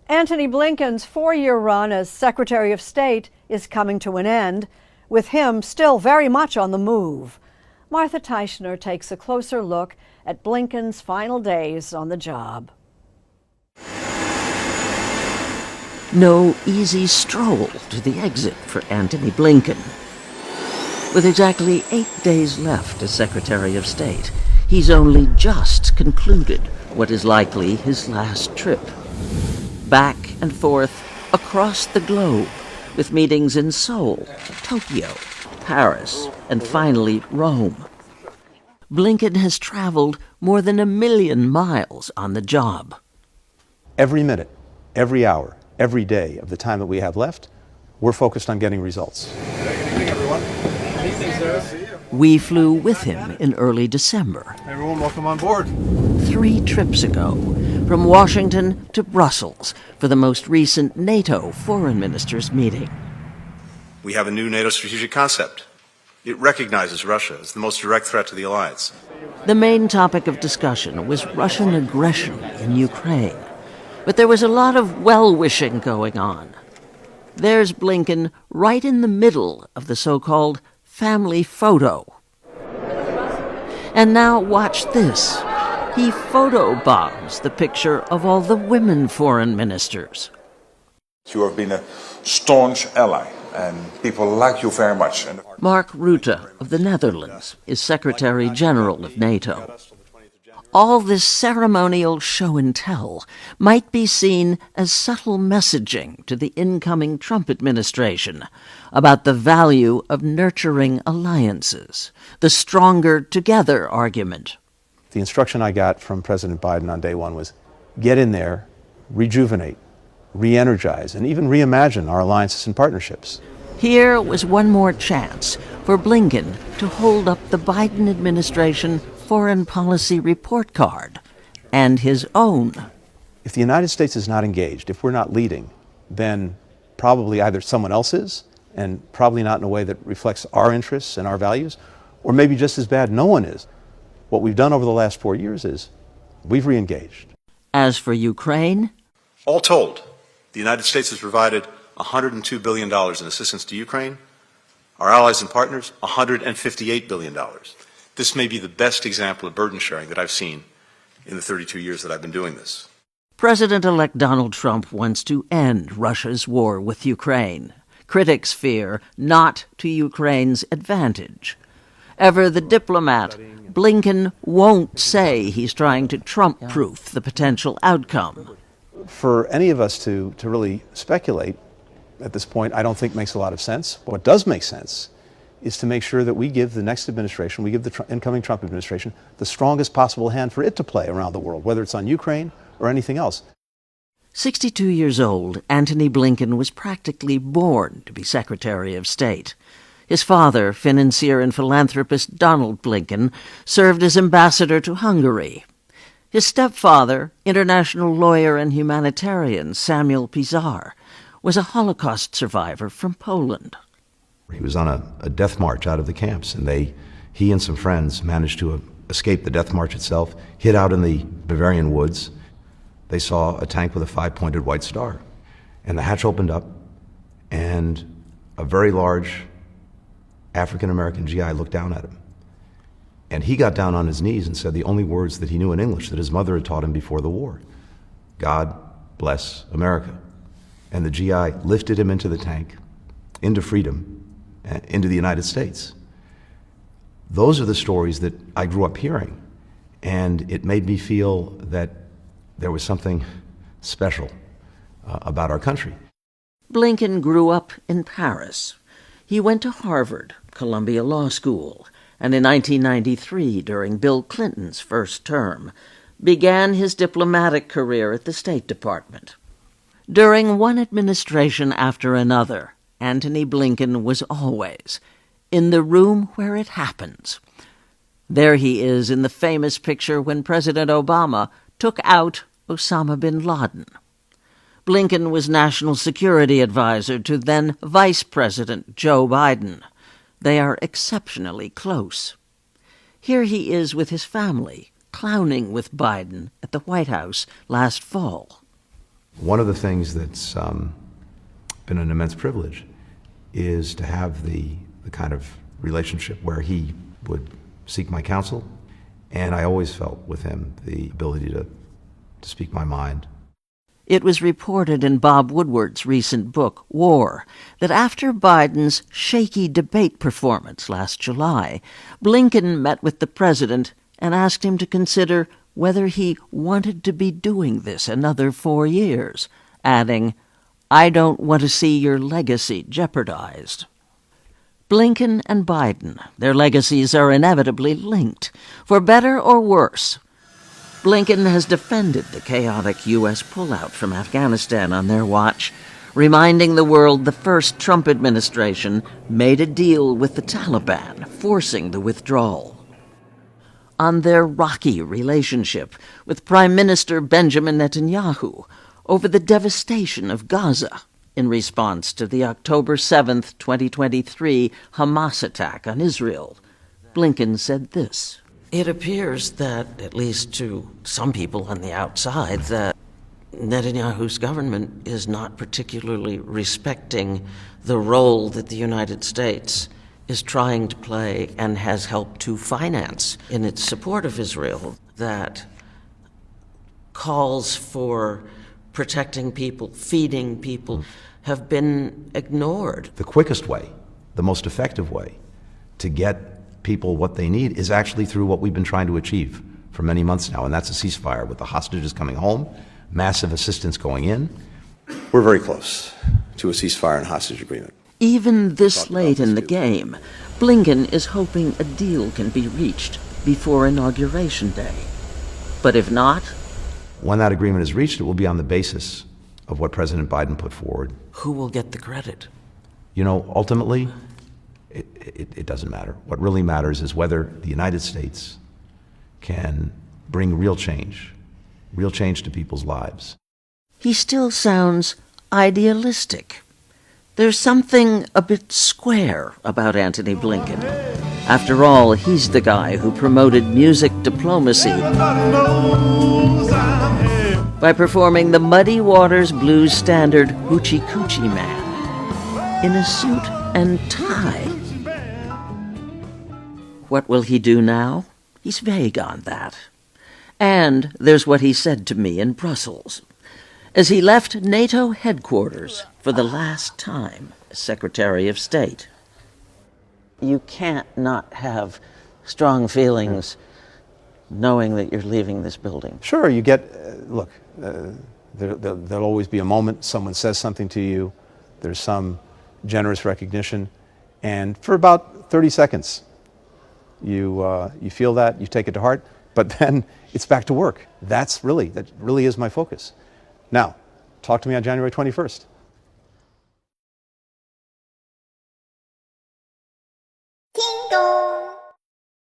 Antony Blinken's four-year run as Secretary of State is coming to an end, with him still very much on the move. Martha Teichner takes a closer look at Blinken's final days on the job. No easy stroll to the exit for Antony Blinken. With exactly 8 days left as Secretary of State, he's only just concluded what is likely his last trip. Back and forth across the globe, with meetings in Seoul, Tokyo, Paris, and finally Rome. Blinken has traveled more than 1 million miles on the job. Every minute, every hour, every day of the time that we have left, we're focused on getting results. Good evening, everyone. Good evening, sir. We flew with him in early December. Everyone, welcome on board. 3 trips ago, from Washington to Brussels for the most recent NATO foreign ministers meeting. We have a new NATO strategic concept. It recognizes Russia as the most direct threat to the alliance. The main topic of discussion was Russian aggression in Ukraine. But there was a lot of well-wishing going on. There's Blinken right in the middle of the so-called family photo. And now watch this. He photobombs the picture of all the women foreign ministers. You have been a staunch ally, and people like you very much. Mark Rutte of the Netherlands is Secretary General of NATO. All this ceremonial show and tell might be seen as subtle messaging to the incoming Trump administration about the value of nurturing alliances, the stronger together argument. The instruction I got from President Biden on day one was get in there, rejuvenate, re-energize, and even reimagine our alliances and partnerships. Here was one more chance for Blinken to hold up the Biden administration foreign policy report card and his own. If the United States is not engaged, if we're not leading, then probably either someone else is, and probably not in a way that reflects our interests and our values, or maybe just as bad, no one is. What we've done over the last 4 years is we've re-engaged. As for Ukraine? All told, the United States has provided $102 billion in assistance to Ukraine. Our allies and partners, $158 billion. This may be the best example of burden sharing that I've seen in the 32 years that I've been doing this. President-elect Donald Trump wants to end Russia's war with Ukraine. Critics fear not to Ukraine's advantage. Ever the diplomat, Blinken won't say he's trying to Trump-proof the potential outcome. For any of us to really speculate at this point, I don't think makes a lot of sense. What does make sense is to make sure that we give the next administration, we give the incoming Trump administration, the strongest possible hand for it to play around the world, whether it's on Ukraine or anything else. 62 years old, Antony Blinken was practically born to be Secretary of State. His father, financier and philanthropist Donald Blinken, served as ambassador to Hungary. His stepfather, international lawyer and humanitarian Samuel Pizar, was a Holocaust survivor from Poland. He was on a death march out of the camps, and he and some friends managed to escape the death march itself, hid out in the Bavarian woods. They saw a tank with a 5-pointed white star. And the hatch opened up, and a very large African-American GI looked down at him. And he got down on his knees and said the only words that he knew in English that his mother had taught him before the war. God bless America. And the GI lifted him into the tank, into freedom, into the United States. Those are the stories that I grew up hearing, and it made me feel that there was something special about our country. Blinken grew up in Paris. He went to Harvard, Columbia Law School, and in 1993, during Bill Clinton's first term, began his diplomatic career at the State Department. During one administration after another, Antony Blinken was always in the room where it happens. There he is in the famous picture when President Obama took out Osama bin Laden. Blinken was National Security Advisor to then Vice President Joe Biden. They are exceptionally close. Here he is with his family, clowning with Biden at the White House last fall. One of the things that's been an immense privilege is to have the kind of relationship where he would seek my counsel, and I always felt with him the ability to speak my mind. It was reported in Bob Woodward's recent book, War, that after Biden's shaky debate performance last July, Blinken met with the president and asked him to consider whether he wanted to be doing this another 4 years, adding, "I don't want to see your legacy jeopardized." Blinken and Biden, their legacies are inevitably linked, for better or worse. Blinken has defended the chaotic U.S. pullout from Afghanistan on their watch, reminding the world the first Trump administration made a deal with the Taliban, forcing the withdrawal. On their rocky relationship with Prime Minister Benjamin Netanyahu over the devastation of Gaza in response to the October 7th, 2023 Hamas attack on Israel, Blinken said this: "It appears that, at least to some people on the outside, that Netanyahu's government is not particularly respecting the role that the United States is trying to play and has helped to finance in its support of Israel, that calls for protecting people, feeding people, have been ignored." The quickest way, the most effective way to get people what they need is actually through what we've been trying to achieve for many months now, and that's a ceasefire with the hostages coming home, massive assistance going in. We're very close to a ceasefire and hostage agreement. Even this late in the game, Blinken is hoping a deal can be reached before Inauguration Day. But if not, when that agreement is reached, it will be on the basis of what President Biden put forward. who will get the credit? You know, ultimately, it doesn't matter. What really matters is whether the United States can bring real change to people's lives. He still sounds idealistic. There's something a bit square about Antony Blinken. After all, he's the guy who promoted music diplomacy by performing the Muddy Waters blues standard Hoochie Coochie Man in a suit and tie. What will he do now? He's vague on that. And there's what he said to me in Brussels as he left NATO headquarters for the last time as Secretary of State. You can't not have strong feelings knowing that you're leaving this building. Sure, you get, look, there'll always be a moment someone says something to you, there's some generous recognition, and for about 30 seconds, you feel that, you take it to heart, but then it's back to work. That really is my focus. Now, talk to me on January 21st.